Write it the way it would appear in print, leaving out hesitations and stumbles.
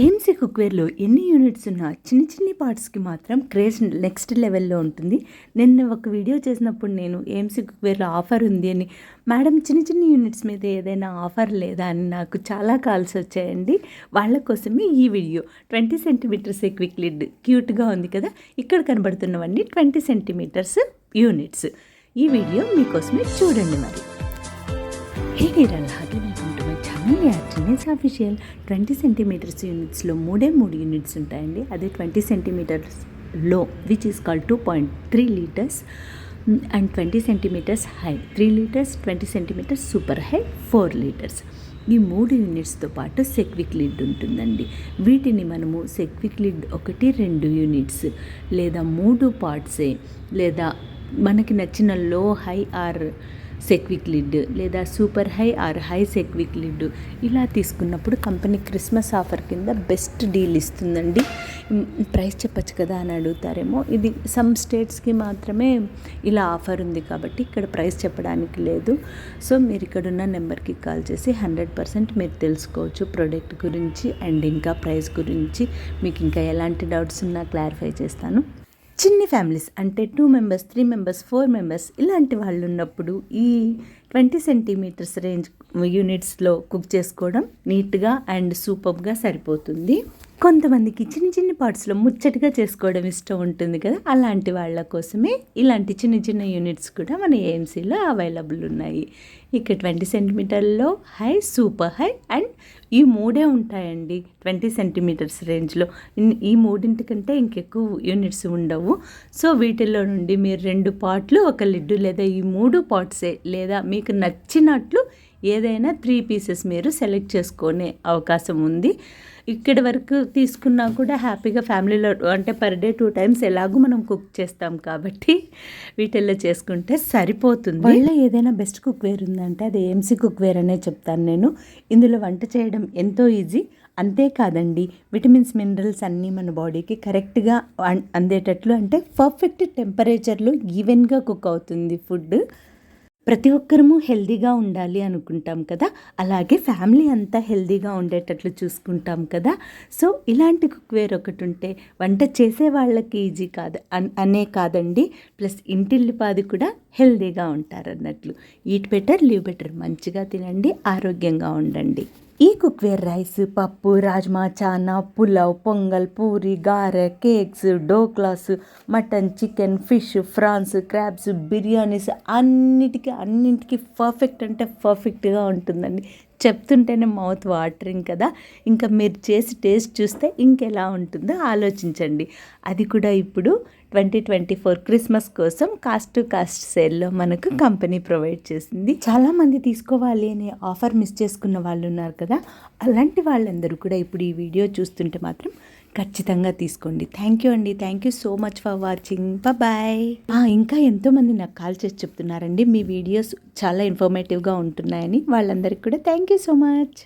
AMC కుక్వేర్లో ఎన్ని units ఉన్నా చిన్ని పార్ట్స్కి మాత్రం క్రేజ్ నెక్స్ట్ లెవెల్లో ఉంటుంది. నిన్న ఒక వీడియో చేసినప్పుడు నేను ఏఎంసీ కుక్వేర్లో ఆఫర్ ఉంది అని, మేడం చిన్ని యూనిట్స్ మీద ఏదైనా ఆఫర్ లేదా అని నాకు చాలా కాల్స్ వచ్చాయండి. వాళ్ళ కోసమే ఈ వీడియో. 20 సెంటీమీటర్స్ క్విక్ లిడ్ క్యూట్గా ఉంది కదా, ఇక్కడ కనబడుతున్నవన్నీ 20 సెంటీమీటర్స్ యూనిట్స్. ఈ వీడియో మీకోసమే చూడండి. మరి hey dear Alhadi, welcome to my channel actuals official. 20 centimetres యూనిట్స్లో మూడే యూనిట్స్ ఉంటాయండి. అదే 20 centimetres low which is called 2.3 litres and 20 centimetres high 3 litres, 20 centimetres super high 4 litres. ఈ 3 యూనిట్స్తో పాటు సెక్విక్ లిడ్ ఉంటుందండి. వీటిని మనము సెక్విక్ లిడ్ 1-2 యూనిట్స్ లేదా 3 పార్ట్సే, లేదా మనకి నచ్చిన లో హై ఆర్ సెక్విక్ లిడ్ లేదా సూపర్ హై ఆర్ హై సెక్విక్ లిడ్ ఇలా తీసుకున్నప్పుడు కంపెనీ క్రిస్మస్ ఆఫర్ కింద బెస్ట్ డీల్ ఇస్తుందండి. ప్రైస్ చెప్పచ్చు కదా అని అడుగుతారేమో. ఇది సమ్ స్టేట్స్కి మాత్రమే ఇలా ఆఫర్ ఉంది కాబట్టి ఇక్కడ ప్రైస్ చెప్పడానికి లేదు. సో మీరు ఇక్కడ ఉన్న నెంబర్కి కాల్ చేసి 100% మీరు తెలుసుకోవచ్చు ప్రోడక్ట్ గురించి అండ్ ఇంకా ప్రైస్ గురించి. మీకు ఇంకా ఎలాంటి డౌట్స్ ఉన్నా క్లారిఫై చేస్తాను. చిన్ని ఫ్యామిలీస్ అంటే 2 మెంబర్స్, 3 మెంబర్స్, 4 మెంబర్స్ ఇలాంటి వాళ్ళు ఉన్నప్పుడు ఈ 20 సెంటీమీటర్స్ రేంజ్ యూనిట్స్లో కుక్ చేసుకోవడం నీట్గా అండ్ సూపర్గా సరిపోతుంది. కొంతమందికి చిన్ని పార్ట్స్లో ముచ్చటగా చేసుకోవడం ఇష్టం ఉంటుంది కదా, అలాంటి వాళ్ళ కోసమే ఇలాంటి చిన్న యూనిట్స్ కూడా మన ఏఎంసీలో అవైలబుల్ ఉన్నాయి. ఇక్కడ 20 సెంటీమీటర్లో హై, సూపర్ హై అండ్ ఈ 3 ఉంటాయండి 20 సెంటీమీటర్స్ రేంజ్లో. ఈ 3 కంటే ఇంకెక్కువ యూనిట్స్ ఉండవు. సో వీటిల్లో నుండి మీరు 2 పార్ట్లు, ఒక లిడ్ లేదా ఈ 3 పార్ట్సే లేదా మీకు నచ్చినట్లు ఏదైనా 3 పీసెస్ మీరు సెలెక్ట్ చేసుకునే అవకాశం ఉంది. ఇక్కడి వరకు తీసుకున్నా కూడా హ్యాపీగా ఫ్యామిలీలో అంటే పర్ డే 2 టైమ్స్ ఎలాగూ మనం కుక్ చేస్తాం కాబట్టి వీటిల్లో చేసుకుంటే సరిపోతుంది. వాళ్ళ ఏదైనా బెస్ట్ కుక్వేర్ ఉందంటే అది ఏఎంసీ కుక్వేర్ అనే చెప్తాను నేను. ఇందులో వంట చేయడం ఎంతో ఈజీ. అంతేకాదండి, విటమిన్స్, మినరల్స్ అన్నీ మన బాడీకి కరెక్ట్గా అందేటట్లు అంటే పర్ఫెక్ట్ టెంపరేచర్లో ఈవెన్గా కుక్ అవుతుంది ఫుడ్. ప్రతి ఒక్కరము హెల్దీగా ఉండాలి అనుకుంటాం కదా, అలాగే ఫ్యామిలీ అంతా హెల్దీగా ఉండేటట్లు చూసుకుంటాం కదా. సో ఇలాంటి కుక్వేర్ ఒకటి ఉంటే వంట చేసే వాళ్ళకి ఈజీ అనే కాదండి, ప్లస్ ఇంటిల్లిపాది కూడా హెల్దీగా ఉంటారన్నట్లు. Eat better, live better. మంచిగా తినండి, ఆరోగ్యంగా ఉండండి. ఈ కుక్వేర్ రైస్, పప్పు, రాజ్మా, చానా, పులావ్, పొంగల్, పూరి, గారె, కేక్స్, డోక్లాస్, mutton, chicken, fish, prawns, crabs, biryanis అన్నింటికి పర్ఫెక్ట్ అంటే పర్ఫెక్ట్గా ఉంటుందండి. చెప్తుంటేనే మౌత్ వాటరింగ్ కదా. ఇంకా మీరు చేసి టేస్ట్ చూస్తే ఇంకెలా ఉంటుందో ఆలోచించండి. అది కూడా ఇప్పుడు 2024 క్రిస్మస్ కోసం కాస్ట్ టు కాస్ట్ సేల్లో మనకు కంపెనీ ప్రొవైడ్ చేసింది. చాలామంది తీసుకోవాలి అనే ఆఫర్ మిస్ చేసుకున్న వాళ్ళు ఉన్నారు కదా, అలాంటి వాళ్ళందరూ కూడా ఇప్పుడు ఈ వీడియో చూస్తుంటే మాత్రం ఖచ్చితంగా తీసుకోండి. థ్యాంక్ యూ అండి. Thank you so much for watching. Bye. ఇంకా ఎంతోమంది నాకు కాల్ చేసి చెప్తున్నారండి మీ వీడియోస్ చాలా ఇన్ఫర్మేటివ్గా ఉంటున్నాయని. వాళ్ళందరికీ కూడా థ్యాంక్ యూ సో మచ్.